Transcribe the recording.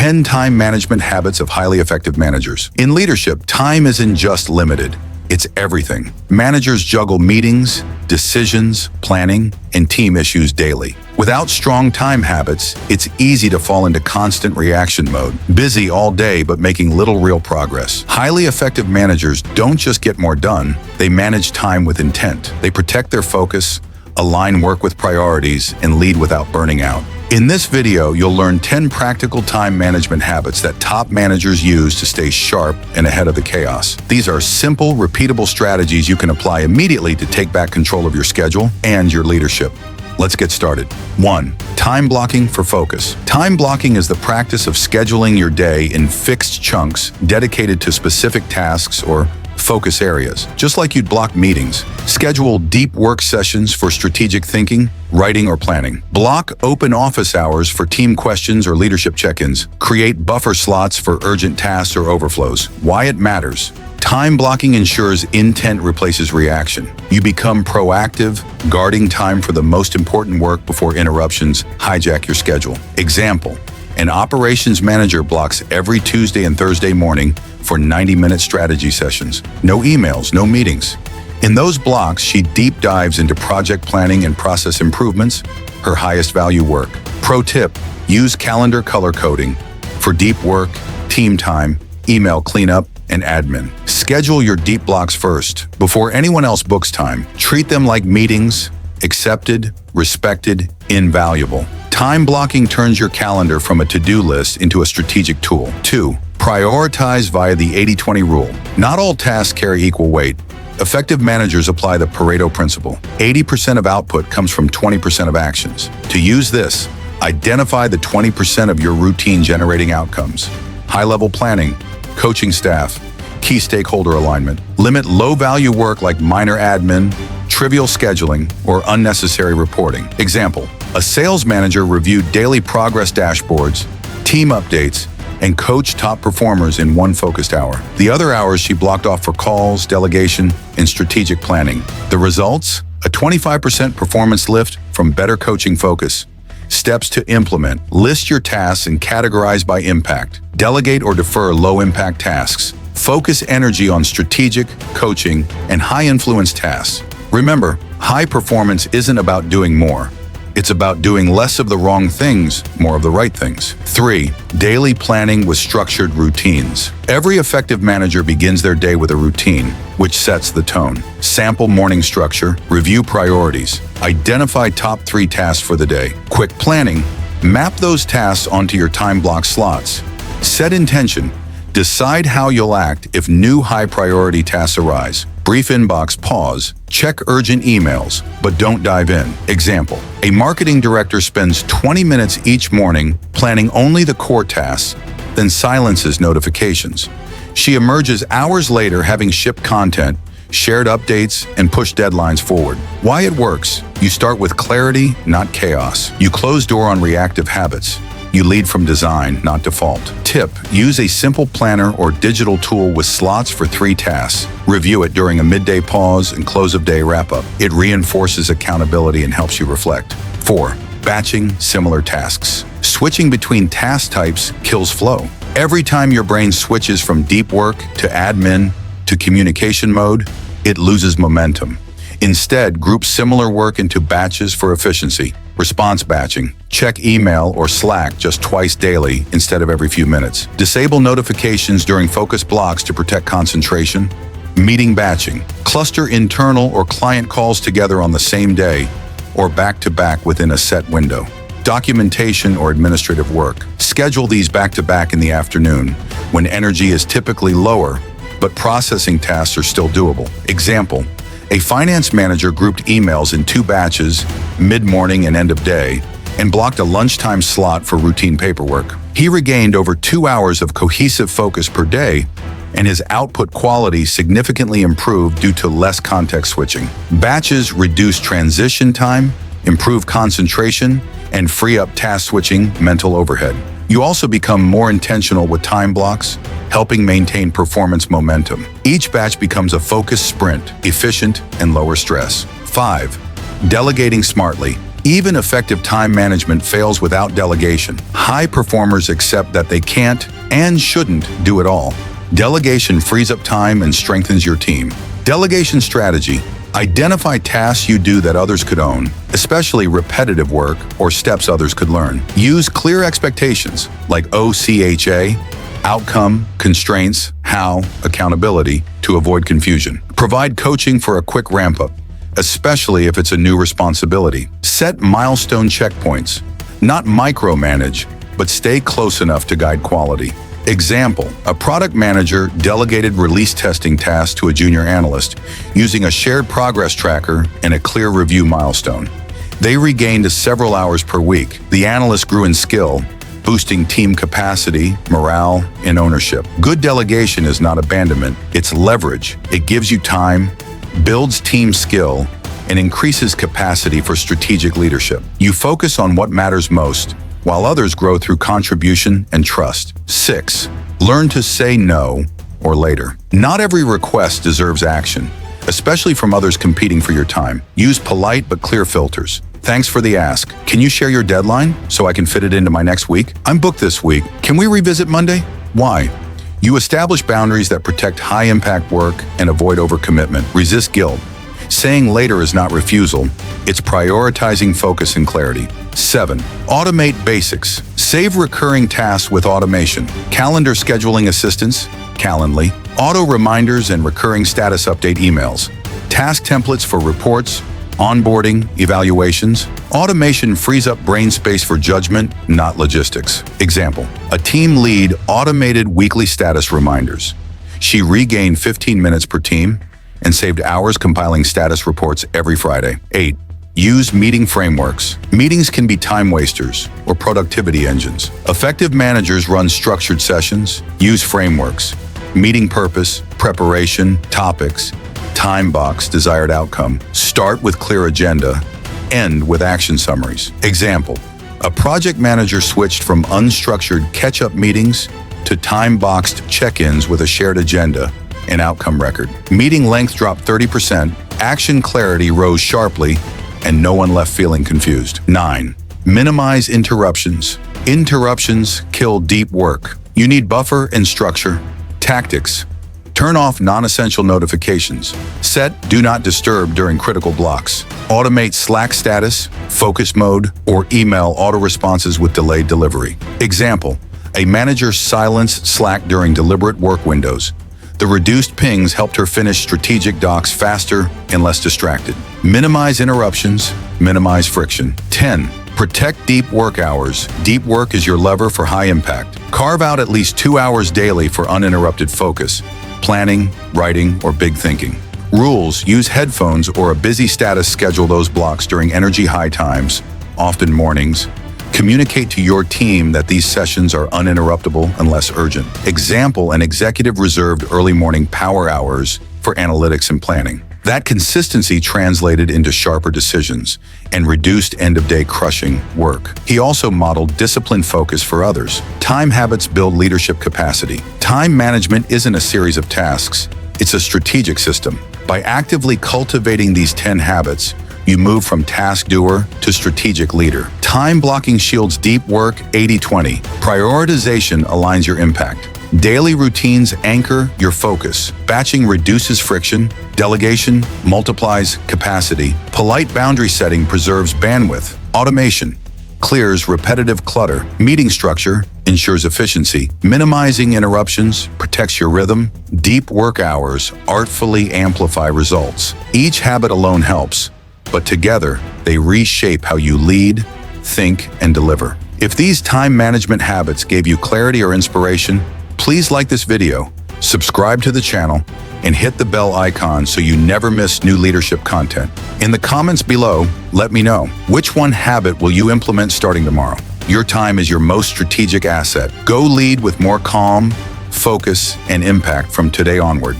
10 time management habits of highly effective managers. In leadership, time isn't just limited. It's everything. Managers juggle meetings, decisions, planning, and team issues daily. Without strong time habits, it's easy to fall into constant reaction mode, busy all day but making little real progress. Highly effective managers don't just get more done, they manage time with intent. They protect their focus, align work with priorities, and lead without burning out. In this video, you'll learn 10 practical time management habits that top managers use to stay sharp and ahead of the chaos. These are simple, repeatable strategies you can apply immediately to take back control of your schedule and your leadership. Let's get started. 1. Time blocking for focus. Time blocking is the practice of scheduling your day in fixed chunks dedicated to specific tasks or focus areas. Just like you'd block meetings, schedule deep work sessions for strategic thinking, writing, or planning. Block open office hours for team questions or leadership check-ins. Create buffer slots for urgent tasks or overflows. Why it matters. Time blocking ensures intent replaces reaction. You become proactive, guarding time for the most important work before interruptions hijack your schedule. Example: an operations manager blocks every Tuesday and Thursday morning for 90-minute strategy sessions. No emails, no meetings. In those blocks, she deep dives into project planning and process improvements, her highest value work. Pro tip: use calendar color coding for deep work, team time, email cleanup, and admin. Schedule your deep blocks first, before anyone else books time. Treat them like meetings, accepted, respected, invaluable. Time blocking turns your calendar from a to-do list into a strategic tool. 2. Prioritize via the 80-20 rule. Not all tasks carry equal weight. Effective managers apply the Pareto principle. 80% of output comes from 20% of actions. To use this, identify the 20% of your routine-generating outcomes. High-level planning, coaching staff, key stakeholder alignment. Limit low-value work like minor admin, trivial scheduling, or unnecessary reporting. Example: a sales manager reviewed daily progress dashboards, team updates, and coached top performers in one focused hour. The other hours she blocked off for calls, delegation, and strategic planning. The results? A 25% performance lift from better coaching focus. Steps to implement: list your tasks and categorize by impact. Delegate or defer low-impact tasks. Focus energy on strategic, coaching, and high-influence tasks. Remember, high performance isn't about doing more. It's about doing less of the wrong things, more of the right things. 3. Daily planning with structured routines. Every effective manager begins their day with a routine, which sets the tone. Sample morning structure, review priorities, identify top 3 tasks for the day. Quick planning: map those tasks onto your time block slots. Set intention. Decide how you'll act if new high-priority tasks arise. Brief inbox pause, check urgent emails, but don't dive in. Example: a marketing director spends 20 minutes each morning planning only the core tasks, then silences notifications. She emerges hours later having shipped content, shared updates, and pushed deadlines forward. Why it works: you start with clarity, not chaos. You close door on reactive habits. You lead from design, not default. Tip: use a simple planner or digital tool with slots for 3 tasks. Review it during a midday pause and close of day wrap-up. It reinforces accountability and helps you reflect. 4. Batching similar tasks. Switching between task types kills flow. Every time your brain switches from deep work to admin to communication mode, it loses momentum. Instead, group similar work into batches for efficiency. Response batching: check email or Slack just twice daily instead of every few minutes. Disable notifications during focus blocks to protect concentration. Meeting batching: cluster internal or client calls together on the same day or back-to-back within a set window. Documentation or administrative work: schedule these back-to-back in the afternoon when energy is typically lower, but processing tasks are still doable. Example: a finance manager grouped emails in 2 batches, mid-morning and end of day, and blocked a lunchtime slot for routine paperwork. He regained over 2 hours of cohesive focus per day, and his output quality significantly improved due to less context switching. Batches reduce transition time, improve concentration, and free up task switching mental overhead. You also become more intentional with time blocks, helping maintain performance momentum. Each batch becomes a focused sprint, efficient and lower stress. 5. Delegating smartly. Even effective time management fails without delegation. High performers accept that they can't and shouldn't do it all. Delegation frees up time and strengthens your team. Delegation strategy. Identify tasks you do that others could own, especially repetitive work or steps others could learn. Use clear expectations like OCHA, outcome, constraints, how, accountability, to avoid confusion. Provide coaching for a quick ramp-up, especially if it's a new responsibility. Set milestone checkpoints. Not micromanage, but stay close enough to guide quality. Example, a product manager delegated release testing tasks to a junior analyst using a shared progress tracker and a clear review milestone. They regained several hours per week. The analyst grew in skill, boosting team capacity, morale, and ownership. Good delegation is not abandonment, it's leverage. It gives you time, builds team skill, and increases capacity for strategic leadership. You focus on what matters most, while others grow through contribution and trust. 6. Learn to say no or later. Not every request deserves action, especially from others competing for your time. Use polite but clear filters. Thanks for the ask. Can you share your deadline so I can fit it into my next week? I'm booked this week. Can we revisit Monday? Why? You establish boundaries that protect high-impact work and avoid overcommitment. Resist guilt. Saying later is not refusal, it's prioritizing focus and clarity. 7. Automate basics. Save recurring tasks with automation. Calendar scheduling assistance, Calendly, auto reminders and recurring status update emails. Task templates for reports, onboarding, evaluations. Automation frees up brain space for judgment, not logistics. Example, a team lead automated weekly status reminders. She regained 15 minutes per team and saved hours compiling status reports every Friday. 8. Use meeting frameworks. Meetings can be time wasters or productivity engines. Effective managers run structured sessions, use frameworks. Meeting purpose, preparation, topics, time box, desired outcome. Start with clear agenda, end with action summaries. Example, a project manager switched from unstructured catch-up meetings to time-boxed check-ins with a shared agenda and outcome record. Meeting length dropped 30%, action clarity rose sharply, and no one left feeling confused. 9. Minimize interruptions. Interruptions kill deep work. You need buffer and structure. Tactics. Turn off non-essential notifications. Set Do Not Disturb during critical blocks. Automate Slack status, focus mode, or email auto-responses with delayed delivery. Example, a manager silenced Slack during deliberate work windows. The reduced pings helped her finish strategic docs faster and less distracted. Minimize interruptions, minimize friction. 10. Protect deep work hours. Deep work is your lever for high impact. Carve out at least 2 hours daily for uninterrupted focus, planning, writing, or big thinking. Rules: use headphones or a busy status schedule those blocks during energy high times, often mornings. Communicate to your team that these sessions are uninterruptible unless urgent. Example, an executive reserved early morning power hours for analytics and planning. That consistency translated into sharper decisions and reduced end-of-day crushing work. He also modeled disciplined focus for others. Time habits build leadership capacity. Time management isn't a series of tasks, it's a strategic system. By actively cultivating these 10 habits, you move from task doer to strategic leader. Time blocking shields deep work 80-20. Prioritization aligns your impact. Daily routines anchor your focus. Batching reduces friction. Delegation multiplies capacity. Polite boundary setting preserves bandwidth. Automation clears repetitive clutter. Meeting structure ensures efficiency. Minimizing interruptions protects your rhythm. Deep work hours artfully amplify results. Each habit alone helps, but together they reshape how you lead, think, and deliver. If these time management habits gave you clarity or inspiration, please like this video, subscribe to the channel, and hit the bell icon so you never miss new leadership content. In the comments below, let me know, which one habit will you implement starting tomorrow? Your time is your most strategic asset. Go lead with more calm, focus, and impact from today onward.